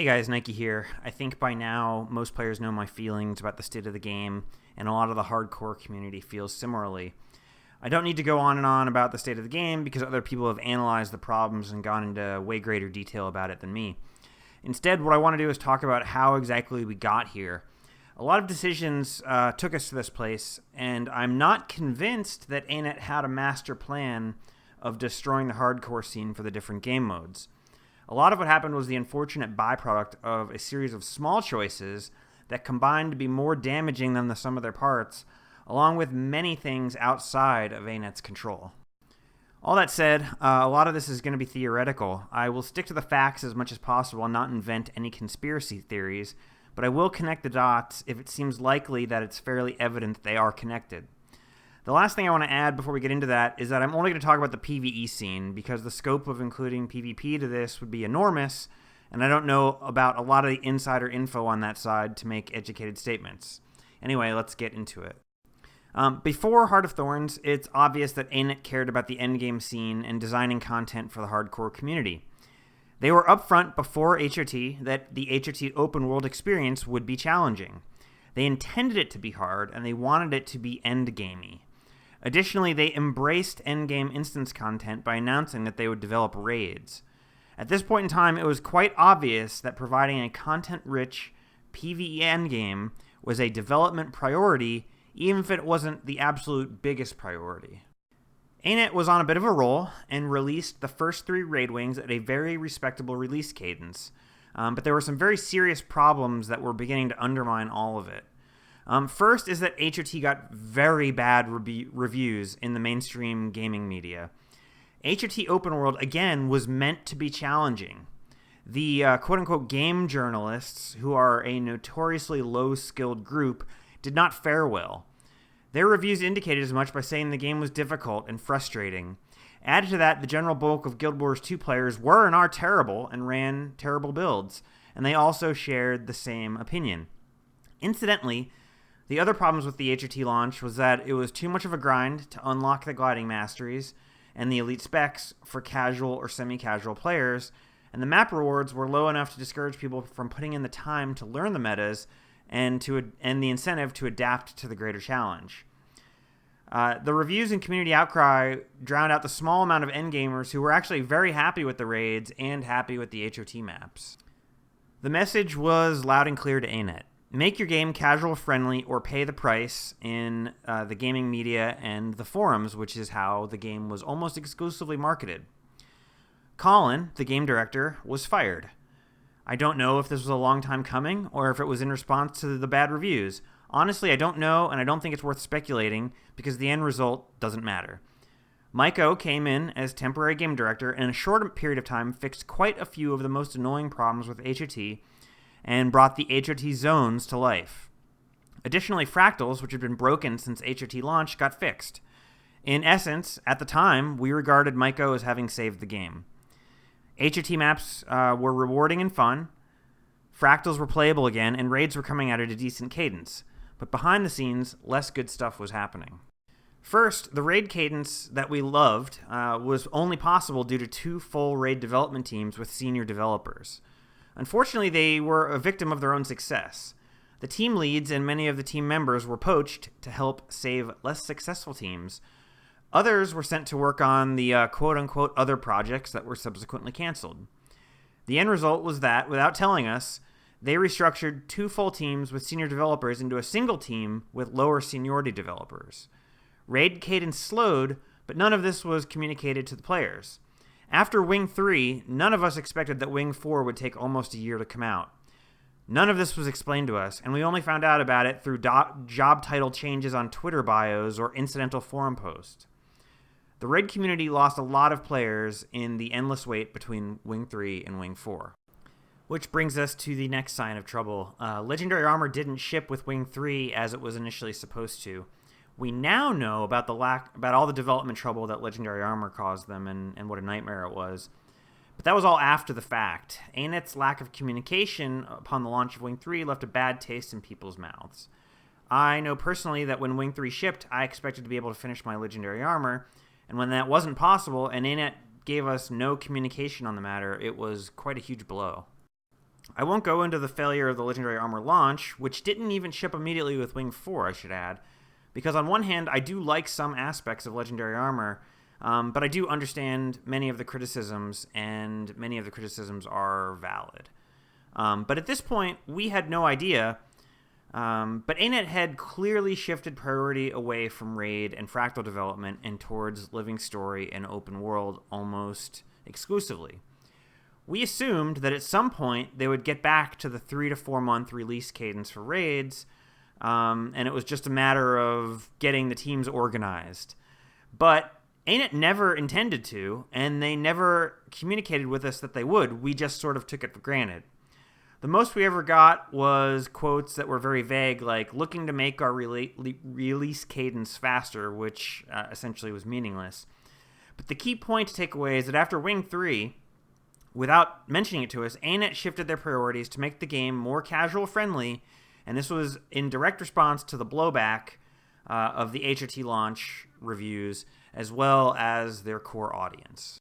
Hey guys, Nike here. I think by now most players know my feelings about the state of the game, and a lot of the hardcore community feels similarly. I don't need to go on and on about the state of the game because other people have analyzed the problems and gone into way greater detail about it than me. Instead, what I want to do is talk about how exactly we got here. A lot of decisions took us to this place, and I'm not convinced that ANET had a master plan of destroying the hardcore scene for the different game modes. A lot of what happened was the unfortunate byproduct of a series of small choices that combined to be more damaging than the sum of their parts, along with many things outside of ANET's control. All that said, a lot of this is going to be theoretical. I will stick to the facts as much as possible and not invent any conspiracy theories, but I will connect the dots if it seems likely that it's fairly evident that they are connected. The last thing I want to add before we get into that is that I'm only going to talk about the PvE scene because the scope of including PvP to this would be enormous, and I don't know about a lot of the insider info on that side to make educated statements. Anyway, let's get into it. Before Heart of Thorns, it's obvious that ANET cared about the endgame scene and designing content for the hardcore community. They were upfront before HOT that the HOT open world experience would be challenging. They intended it to be hard, and they wanted it to be endgamey. Additionally, they embraced endgame instance content by announcing that they would develop raids. At this point in time, it was quite obvious that providing a content-rich PvE endgame was a development priority, even if it wasn't the absolute biggest priority. ANET was on a bit of a roll and released the first 3 raid wings at a very respectable release cadence, but there were some very serious problems that were beginning to undermine all of it. First is that HOT got very bad reviews in the mainstream gaming media. HOT Open World, again, was meant to be challenging. The quote-unquote game journalists, who are a notoriously low-skilled group, did not fare well. Their reviews indicated as much by saying the game was difficult and frustrating. Added to that, the general bulk of Guild Wars 2 players were and are terrible and ran terrible builds, and they also shared the same opinion. Incidentally, the other problems with the HOT launch was that it was too much of a grind to unlock the gliding masteries and the elite specs for casual or semi-casual players, and the map rewards were low enough to discourage people from putting in the time to learn the metas and the incentive to adapt to the greater challenge. The reviews and community outcry drowned out the small amount of endgamers who were actually very happy with the raids and happy with the HOT maps. The message was loud and clear to ANET. Make your game casual-friendly or pay the price in the gaming media and the forums, which is how the game was almost exclusively marketed. Colin, the game director, was fired. I don't know if this was a long time coming or if it was in response to the bad reviews. Honestly, I don't know, and I don't think it's worth speculating because the end result doesn't matter. Mike O came in as temporary game director and in a short period of time fixed quite a few of the most annoying problems with HOT and brought the HOT zones to life. Additionally, fractals, which had been broken since HOT launch, got fixed. In essence, at the time, we regarded Mike O as having saved the game. HOT maps were rewarding and fun, fractals were playable again, and raids were coming out at a decent cadence. But behind the scenes, less good stuff was happening. First, the raid cadence that we loved was only possible due to 2 full raid development teams with senior developers. Unfortunately, they were a victim of their own success. The team leads and many of the team members were poached to help save less successful teams. Others were sent to work on the quote-unquote other projects that were subsequently canceled. The end result was that, without telling us, they restructured 2 full teams with senior developers into a single team with lower seniority developers. Raid cadence slowed, but none of this was communicated to the players. After Wing 3, none of us expected that Wing 4 would take almost a year to come out. None of this was explained to us, and we only found out about it through job title changes on Twitter bios or incidental forum posts. The raid community lost a lot of players in the endless wait between Wing 3 and Wing 4. Which brings us to the next sign of trouble. Legendary Armor didn't ship with Wing 3 as it was initially supposed to. We now know about all the development trouble that Legendary Armor caused them and what a nightmare it was. But that was all after the fact. ANET's lack of communication upon the launch of Wing 3 left a bad taste in people's mouths. I know personally that when Wing 3 shipped, I expected to be able to finish my Legendary Armor, and when that wasn't possible and ANET gave us no communication on the matter, it was quite a huge blow. I won't go into the failure of the Legendary Armor launch, which didn't even ship immediately with Wing 4, I should add, because on one hand, I do like some aspects of Legendary Armor, but I do understand many of the criticisms, and many of the criticisms are valid. But at this point, we had no idea, but ANET had clearly shifted priority away from Raid and Fractal development and towards living story and open world almost exclusively. We assumed that at some point they would get back to the 3 to 4 month release cadence for raids, and it was just a matter of getting the teams organized. But ANET never intended to, and they never communicated with us that they would. We just sort of took it for granted. The most we ever got was quotes that were very vague, like looking to make our release cadence faster, which essentially was meaningless. But the key point to take away is that after Wing 3, without mentioning it to us, ANET shifted their priorities to make the game more casual-friendly, and this was in direct response to the blowback of the HOT launch reviews, as well as their core audience.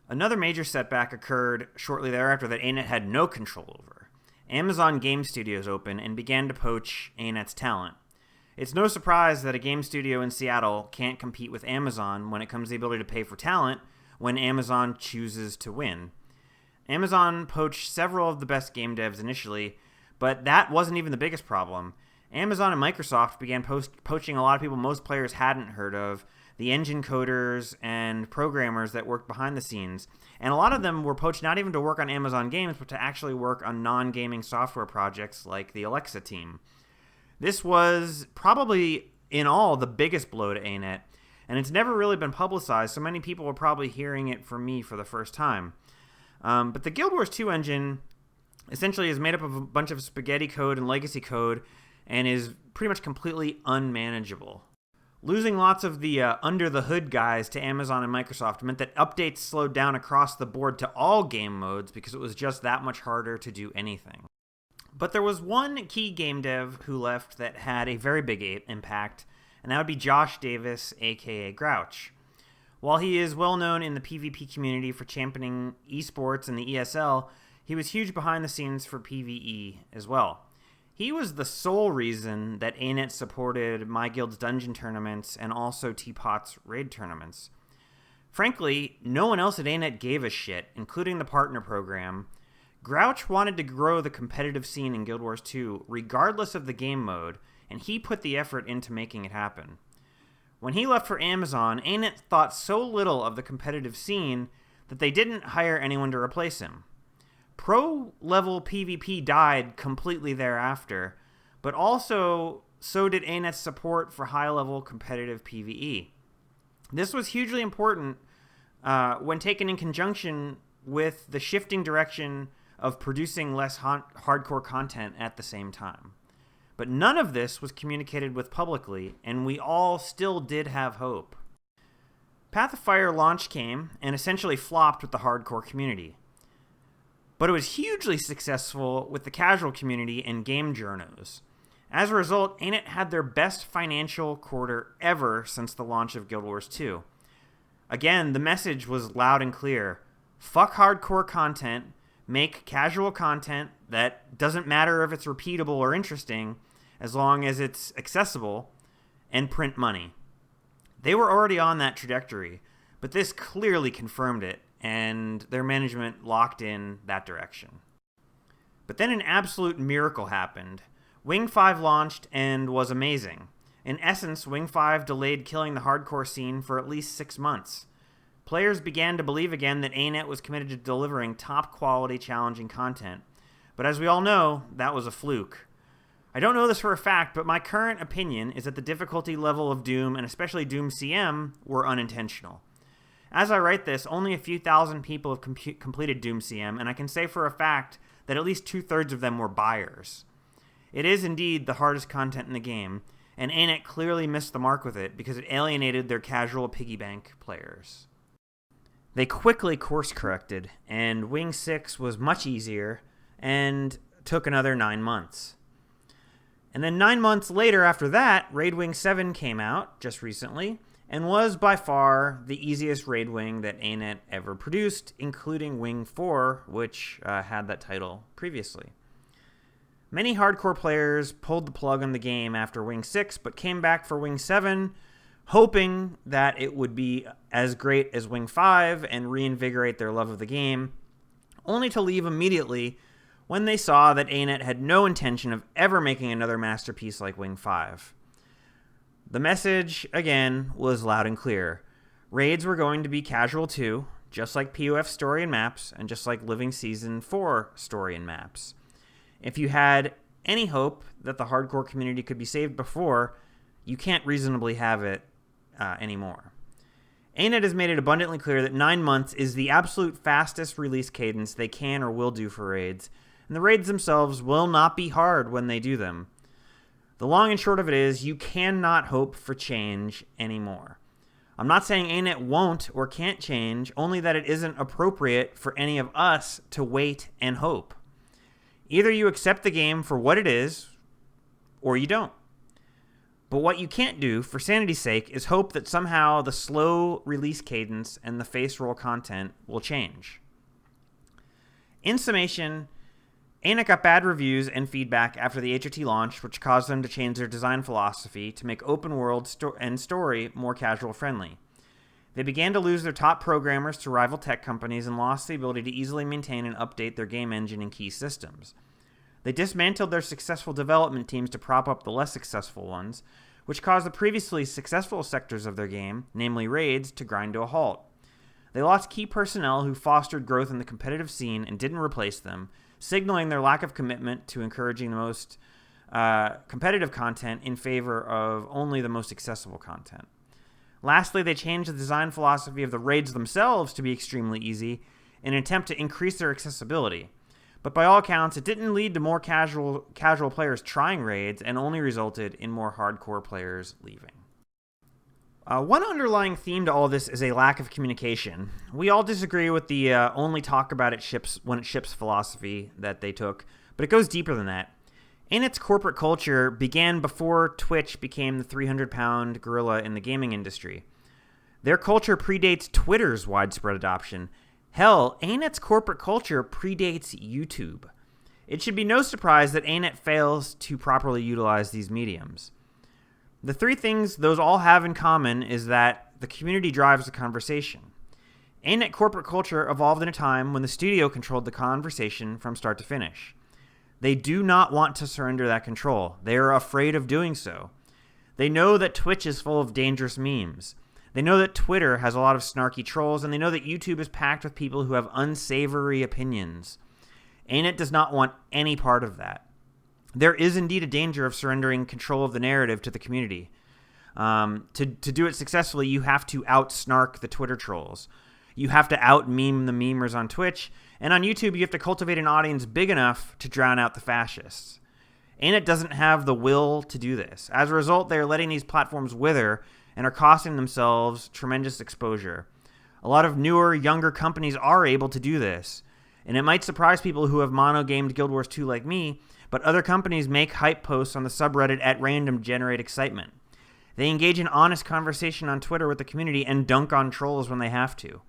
Another major setback occurred shortly thereafter that ANET had no control over. Amazon Game Studios opened and began to poach ANET's talent. It's no surprise that a game studio in Seattle can't compete with Amazon when it comes to the ability to pay for talent when Amazon chooses to win. Amazon poached several of the best game devs initially, but that wasn't even the biggest problem. Amazon and Microsoft began poaching a lot of people most players hadn't heard of, the engine coders and programmers that worked behind the scenes. And a lot of them were poached not even to work on Amazon games, but to actually work on non-gaming software projects like the Alexa team. This was probably, in all, the biggest blow to ANET, and it's never really been publicized, so many people are probably hearing it from me for the first time. But the Guild Wars 2 engine essentially is made up of a bunch of spaghetti code and legacy code and is pretty much completely unmanageable. Losing lots of the under-the-hood guys to Amazon and Microsoft meant that updates slowed down across the board to all game modes because it was just that much harder to do anything. But there was one key game dev who left that had a very big impact, and that would be Josh Davis, aka Grouch. While he is well known in the PvP community for championing esports and the ESL, he was huge behind the scenes for PvE as well. He was the sole reason that ANET supported My Guild's dungeon tournaments and also Teapot's raid tournaments. Frankly, no one else at ANET gave a shit, including the partner program. Grouch wanted to grow the competitive scene in Guild Wars 2 regardless of the game mode, and he put the effort into making it happen. When he left for Amazon, ANET thought so little of the competitive scene that they didn't hire anyone to replace him. Pro-level PvP died completely thereafter, but also so did ANET's support for high-level competitive PvE. This was hugely important when taken in conjunction with the shifting direction of producing less hardcore content at the same time. But none of this was communicated with publicly, and we all still did have hope. Path of Fire launch came and essentially flopped with the hardcore community. But it was hugely successful with the casual community and game journos. As a result, ANET had their best financial quarter ever since the launch of Guild Wars 2. Again, the message was loud and clear. Fuck hardcore content, make casual content that doesn't matter if it's repeatable or interesting, as long as it's accessible, and print money. They were already on that trajectory, but this clearly confirmed it, and their management locked in that direction. But then an absolute miracle happened. Wing 5 launched and was amazing. In essence, Wing 5 delayed killing the hardcore scene for at least 6 months. Players began to believe again that ANET was committed to delivering top-quality, challenging content. But as we all know, that was a fluke. I don't know this for a fact, but my current opinion is that the difficulty level of Doom, and especially Doom CM, were unintentional. As I write this, only a few thousand people have completed Doom CM, and I can say for a fact that at least 2/3 of them were buyers. It is indeed the hardest content in the game, and ANET clearly missed the mark with it because it alienated their casual piggy bank players. They quickly course-corrected, and Wing 6 was much easier and took another 9 months. And then 9 months later after that, Raid Wing 7 came out just recently, and was by far the easiest raid wing that ANET ever produced, including Wing 4, which had that title previously. Many hardcore players pulled the plug on the game after Wing 6, but came back for Wing 7, hoping that it would be as great as Wing 5 and reinvigorate their love of the game, only to leave immediately when they saw that ANET had no intention of ever making another masterpiece like Wing 5. The message, again, was loud and clear. Raids were going to be casual too, just like POF story and maps, and just like Living Season 4 story and maps. If you had any hope that the hardcore community could be saved before, you can't reasonably have it anymore. ANET has made it abundantly clear that 9 months is the absolute fastest release cadence they can or will do for raids, and the raids themselves will not be hard when they do them. The long and short of it is, you cannot hope for change anymore. I'm not saying ANET won't or can't change, only that it isn't appropriate for any of us to wait and hope. Either you accept the game for what it is, or you don't. But what you can't do, for sanity's sake, is hope that somehow the slow release cadence and the face roll content will change. In summation, ANET got bad reviews and feedback after the HOT launch, which caused them to change their design philosophy to make open world and story more casual friendly. They began to lose their top programmers to rival tech companies and lost the ability to easily maintain and update their game engine and key systems. They dismantled their successful development teams to prop up the less successful ones, which caused the previously successful sectors of their game, namely raids, to grind to a halt. They lost key personnel who fostered growth in the competitive scene and didn't replace them, signaling their lack of commitment to encouraging the most competitive content in favor of only the most accessible content. Lastly, they changed the design philosophy of the raids themselves to be extremely easy in an attempt to increase their accessibility. But by all accounts, it didn't lead to more casual players trying raids and only resulted in more hardcore players leaving. One underlying theme to all this is a lack of communication. We all disagree with the only talk about it when it ships philosophy that they took, but it goes deeper than that. ANET's corporate culture began before Twitch became the 300-pound gorilla in the gaming industry. Their culture predates Twitter's widespread adoption. Hell, ANET's corporate culture predates YouTube. It should be no surprise that ANET fails to properly utilize these mediums. The three things those all have in common is that the community drives the conversation. ANET corporate culture evolved in a time when the studio controlled the conversation from start to finish. They do not want to surrender that control. They are afraid of doing so. They know that Twitch is full of dangerous memes. They know that Twitter has a lot of snarky trolls, and they know that YouTube is packed with people who have unsavory opinions. ANET does not want any part of that. There is indeed a danger of surrendering control of the narrative to the community. To do it successfully, you have to out-snark the Twitter trolls. You have to out-meme the memers on Twitch, and on YouTube, you have to cultivate an audience big enough to drown out the fascists. ANET doesn't have the will to do this. As a result, they are letting these platforms wither and are costing themselves tremendous exposure. A lot of newer, younger companies are able to do this, and it might surprise people who have mono-gamed Guild Wars 2 like me, but other companies make hype posts on the subreddit at random to generate excitement. They engage in honest conversation on Twitter with the community and dunk on trolls when they have to.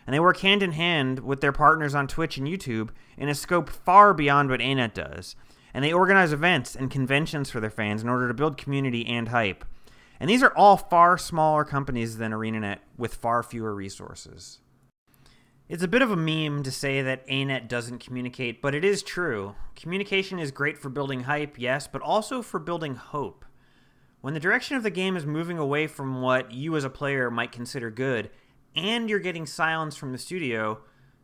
And they work hand in hand with their partners on Twitch and YouTube in a scope far beyond what ANET does. And they organize events and conventions for their fans in order to build community and hype. And these are all far smaller companies than ArenaNet with far fewer resources. It's a bit of a meme to say that ANET doesn't communicate, but it is true. Communication is great for building hype, yes, but also for building hope. When the direction of the game is moving away from what you as a player might consider good, and you're getting silence from the studio,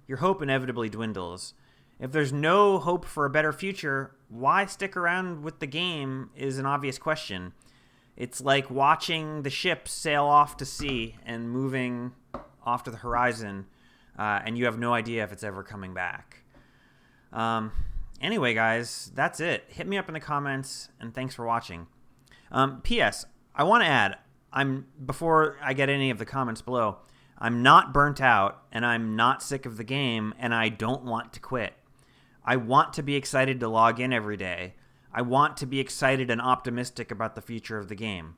your hope inevitably dwindles. If there's no hope for a better future, why stick around with the game is an obvious question. It's like watching the ship sail off to sea and moving off to the horizon, and you have no idea if it's ever coming back. Anyway, guys, that's it. Hit me up in the comments, and thanks for watching. P.S. I want to add, before I get any of the comments below, I'm not burnt out, and I'm not sick of the game, and I don't want to quit. I want to be excited to log in every day. I want to be excited and optimistic about the future of the game.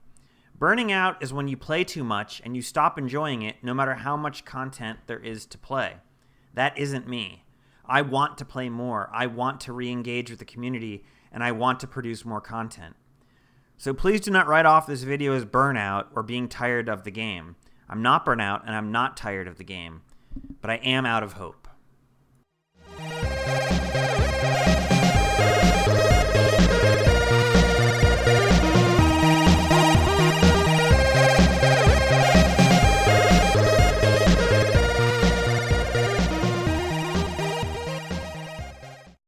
Burning out is when you play too much and you stop enjoying it no matter how much content there is to play. That isn't me. I want to play more. I want to re-engage with the community, and I want to produce more content. So please do not write off this video as burnout or being tired of the game. I'm not burnout and I'm not tired of the game, but I am out of hope.